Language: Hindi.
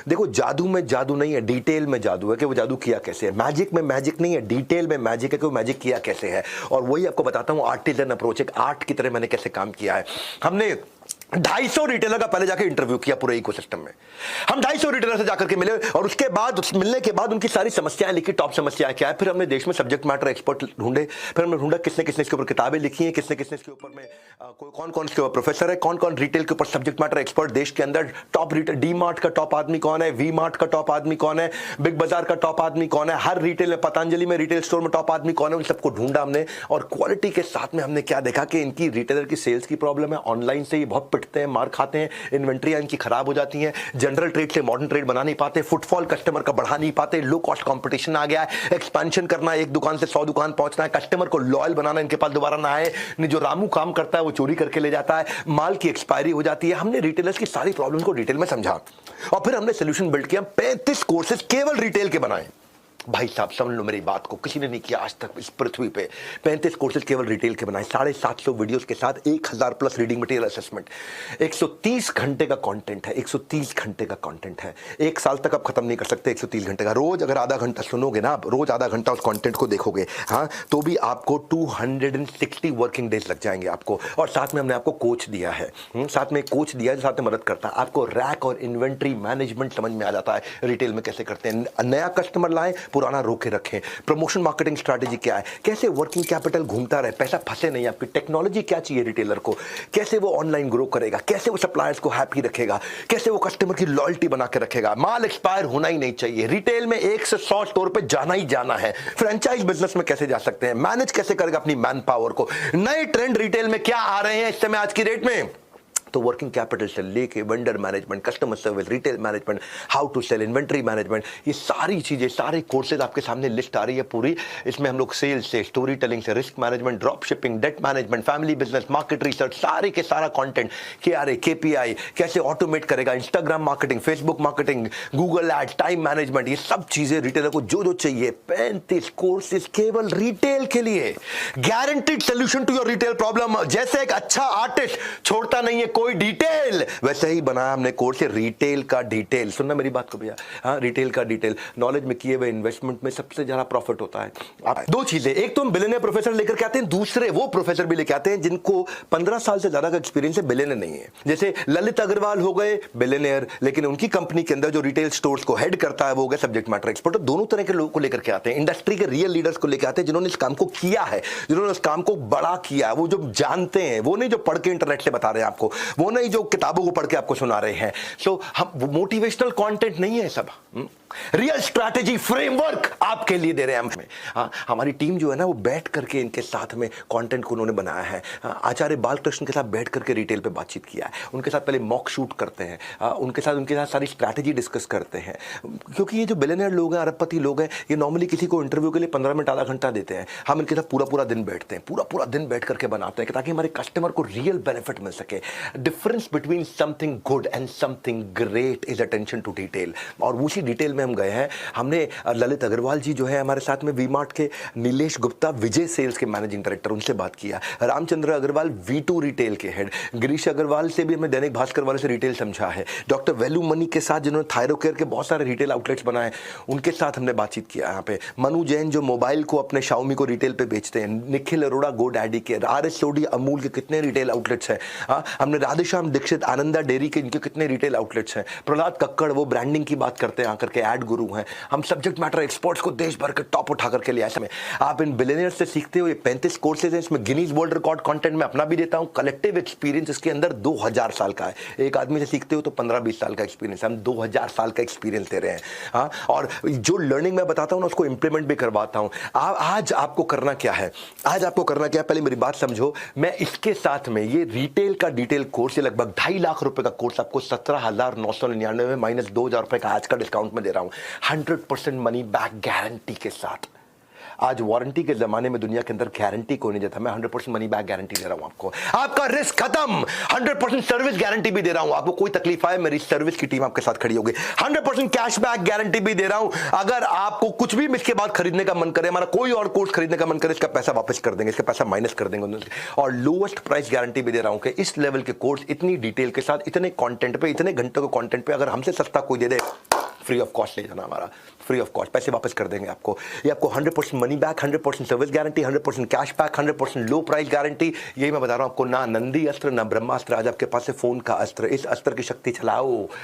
देखो जादू में जादू नहीं है, डिटेल में जादू है कि वो जादू किया कैसे है। मैजिक में मैजिक नहीं है, डिटेल में मैजिक है कि वो मैजिक किया कैसे है। और वही आपको बताता हूं, आर्टिजन अप्रोच, एक आर्ट की तरह मैंने कैसे काम किया है। हमने 250 रिटेलर का पहले जाके इंटरव्यू किया पूरे इकोसिस्टम में। हम 250 रिटेलर से जाकर के मिले और उसके बाद मिलने के बाद उनकी सारी समस्याएं लिखी, टॉप समस्याएं क्या है। फिर हमने देश में सब्जेक्ट मैटर एक्सपर्ट ढूंढे, फिर हमने ढूंढा किसने किसने इसके ऊपर किताबें लिखी हैं, किसने किसने इसके ऊपर में कौन कौन इसके ऊपर प्रोफेसर है, कौन कौन रिटेल के ऊपर सब्जेक्ट मैटर एक्सपर्ट देश के अंदर। टॉप रिटेल, डी मार्ट का टॉप आदमी कौन है, वी मार्ट का टॉप आदमी कौन है, बिग बाजार का टॉप आदमी कौन है, हर रिटेल में, पतंजलि में रिटेल स्टोर में टॉप आदमी कौन है, उन सबको ढूंढा हमने। और क्वालिटी के साथ में हमने क्या देखा कि इनकी रिटेलर की सेल्स की प्रॉब्लम है, ऑनलाइन से ये बहुत पिटते हैं, मार खाते हैं, इन्वेंट्रियां इनकी खराब हो जाती हैं, जनरल ट्रेड से मॉडर्न ट्रेड बना नहीं पाते, फुटफॉल कस्टमर का बढ़ा नहीं पाते, लो कॉस्ट कंपटीशन आ गया है, एक्सपेंशन करना, एक दुकान से 100 दुकान पहुंचना है, कस्टमर को लॉयल बनाना, इनके पास दोबारा ना आए, जो रामू काम करता है वो चोरी करके ले जाता है, माल की एक्सपायरी हो जाती है। हमने रिटेलर्स की सारी प्रॉब्लम्स को डिटेल में समझा और फिर हमने सोल्यूशन बिल्ड किया। 35 कोर्सेज केवल रिटेल के बनाए। भाई साहब समझ लो मेरी बात को, किसी ने नहीं किया आज तक इस पृथ्वी पे। 35 कोर्सेज केवल रिटेल के बनाए, 750 वीडियोस के साथ 1000 प्लस रीडिंग मटेरियल असेसमेंट, 130 घंटे का कंटेंट है, 130 घंटे का कंटेंट है। एक साल तक आप खत्म नहीं कर सकते 130 घंटे का। रोज अगर आधा घंटा सुनोगे ना आप, रोज आधा घंटा उस कंटेंट को देखोगे, हाँ, तो भी आपको 260 वर्किंग डेज लग जाएंगे आपको। और साथ में हमने आपको कोच दिया है, साथ में कोच दिया है, साथ में मदद करता है आपको। रैक और इन्वेंट्री मैनेजमेंट समझ में आ जाता है रिटेल में कैसे करते हैं। नया कस्टमर लाएं, पुराना रोके रखें। प्रमोशन मार्केटिंग स्ट्रैटेजी क्या है, कैसे वर्किंग कैपिटल घूमता रहे, पैसा फंसे नहीं आपकी। टेक्नोलॉजी क्या चाहिए रिटेलर को, कैसे वो ऑनलाइन ग्रो करेगा, कैसे वो सप्लायर्स को हैप्पी रखेगा, कैसे वो कस्टमर की लॉयल्टी बना के रखेगा। माल एक्सपायर होना ही नहीं चाहिए। रिटेल में 1 से 100 स्टोर पे जाना ही जाना है। फ्रेंचाइज बिजनेस में कैसे जा सकते हैं, मैनेज कैसे करेगा अपनी मैन पावर को। नए ट्रेंड रिटेल में क्या आ रहे हैं इस समय आज की डेट में, तो वर्किंग कैपिटल से लेके vendor management, customer service, retail management, how to sell, inventory management, ये सारी चीजें, सारे कोर्सेज आपके सामने लिस्ट आ रही है पूरी। इसमें हम लोग सेल्स से, स्टोरी टेलिंग से, risk management, drop shipping, debt management, family business, market research, सारे के सारा कंटेंट, KRA, KPI कैसे ऑटोमेट करेगा, Instagram marketing, Facebook marketing, Google ads, time management, ये सब चीजें रिटेलर को जो जो चाहिए। 35 कोर्सेज केवल रिटेल के लिए, guaranteed solution to your retail problem. जैसे एक अच्छा आर्टिस्ट छोड़ता नहीं है कोई डिटेल, वैसे ही बनाया हमने कोर्स है रिटेल का डिटेल। सुनना मेरी बात को भैया, हाँ, रिटेल का डिटेल। नॉलेज में किए हुए इन्वेस्टमेंट में सबसे ज्यादा प्रॉफिट होता है। आप दो चीजें, एक तो हम बिलियनियर प्रोफेसर लेकर के आते हैं, दूसरे वो प्रोफेसर भी लेके आते हैं जिनको 15 साल से ज्यादा का एक्सपीरियंस है, बिलियनियर नहीं है। जैसे ललित अग्रवाल हो गए बिलियनियर, लेकिन उनकी कंपनी के अंदर जो रिटेल स्टोर्स को हेड करता है वो हो गया सब्जेक्ट मैटर एक्सपर्ट। दोनों तरह के लोगों को लेकर के आते हैं, इंडस्ट्री के रियल लीडर्स को लेकर आते हैं जिन्होंने इस काम को किया है, जिन्होंने इस काम को बड़ा किया है, वो जो जानते हैं, वो नहीं जो पढ़ के इंटरनेट से बता रहे हैं आपको, वो नहीं जो किताबों को पढ़ के आपको सुना रहे हैं। सो हम मोटिवेशनल कंटेंट नहीं है सब, रियल स्ट्रैटेजी फ्रेमवर्क आपके लिए दे रहे हैं हम। हाँ, हमारी टीम जो है ना वो बैठ करके इनके साथ में कंटेंट को उन्होंने बनाया है। आचार्य बालकृष्ण के साथ बैठ करके रिटेल पे बातचीत किया है, उनके साथ पहले मॉक शूट करते हैं, उनके साथ सारी स्ट्रैटेजी डिस्कस करते हैं। क्योंकि ये जो बिलियनियर लोग हैं, अरबपति लोग हैं, ये नॉर्मली किसी को इंटरव्यू के लिए 15 मिनट आधा घंटा देते हैं। हम इनके साथ पूरा पूरा दिन बैठते हैं, पूरा दिन बैठ करके बनाते हैं ताकि हमारे कस्टमर को रियल बेनिफिट मिल सके। Difference between something good and something great is attention to detail. और उसी डिटेल में हम गए हैं। हमने ललित अग्रवाल जी जो है हमारे साथ में, वी मार्ट के, नीलेश गुप्ता विजय सेल्स के मैनेजिंग डायरेक्टर, उनसे बात किया। रामचंद्र अग्रवाल V2 रिटेल के हेड, गिरीश अग्रवाल से भी हमने दैनिक भास्कर वाले से रिटेल समझा है। डॉक्टर वैल्यू मनी के साथ जिन्होंने थायरोकेयर के बहुत सारे रिटेल आउटलेट्स बनाए, उनके साथ हमने बातचीत किया। यहाँ पे मनु जैन जो मोबाइल को अपने शाओमी को रिटेल पे बेचते हैं, निखिल अरोड़ा गो डैडी के, RS सोडी अमूल के कितने रिटेल आउटलेट्स हैं। हमने राधेश्याम दीक्षित आनंदा डेयरी के, इनके कितने रिटेल आउटलेट्स हैं। प्रहलाद कक्कड़ वो ब्रांडिंग की बात करते हैं आकर के, एड गुरु हैं। हम सब्जेक्ट मैटर एक्सपर्ट्स को देश भर के टॉप उठा करके ले आए। आप इन बिलियनियर्स से सीखते हो। ये 35 कोर्सेज हैं, इसमें गिनीज वर्ल्ड रिकॉर्ड कंटेंट में अपना भी देता हूं। कलेक्टिव एक्सपीरियंस इसके अंदर 2000 साल का है। एक आदमी से सीखते हो तो 15-20 साल का एक्सपीरियंस, हम 2000 साल का एक्सपीरियंस दे रहे हैं। हाँ, और जो लर्निंग मैं बताता हूं ना उसको इंप्लीमेंट भी करवाता हूं। आज आपको करना क्या है, आज आपको करना क्या है, पहले मेरी बात समझो। मैं इसके साथ में ये रिटेल का डिटेल कोर्स, ये लगभग 2.5 लाख रुपए का कोर्स आपको 17,999 में माइनस 2,000 रुपए का आज का डिस्काउंट में दे रहा हूं। 100% मनी बैक गारंटी के साथ। आज वारंटी के जमाने में दुनिया के अंदर गारंटी कोई नहीं देता, मैं 100% मनी बैक गारंटी दे रहा हूं आपको। आपका रिस्क खत्म, 100% सर्विस गारंटी भी दे रहा हूं। आपको कोई तकलीफ आए मेरी सर्विस की टीम आपके साथ खड़ी होगी। 100% कैश बैक गारंटी भी दे रहा हूं। अगर आपको कुछ भी इसके बाद खरीदने का मन करे, हमारा कोई और कोर्स खरीदने का मन करे, इसका पैसा वापस कर देंगे, इसका पैसा माइनस कर देंगे। और लोएस्ट प्राइस गारंटी भी दे रहा हूं कि इस लेवल के कोर्स इतनी डिटेल के साथ, इतने कंटेंट पे, इतने घंटों के कंटेंट पे अगर हमसे सस्ता कोई दे दे फ्री ऑफ कॉस्ट ले जाना हमारा, फ्री ऑफ कॉस्ट, पैसे वापस कर देंगे आपको। ये आपको 100% money back, 100% service guarantee, 100% cash back, 100% लो प्राइस गारंटी। यही मैं बता रहा हूँ आपको, ना नंदी अस्त्र ना ब्रह्मास्त्र, आज आपके पास है फ़ोन का अस्त्र। इस अस्त्र की शक्ति चलाओ,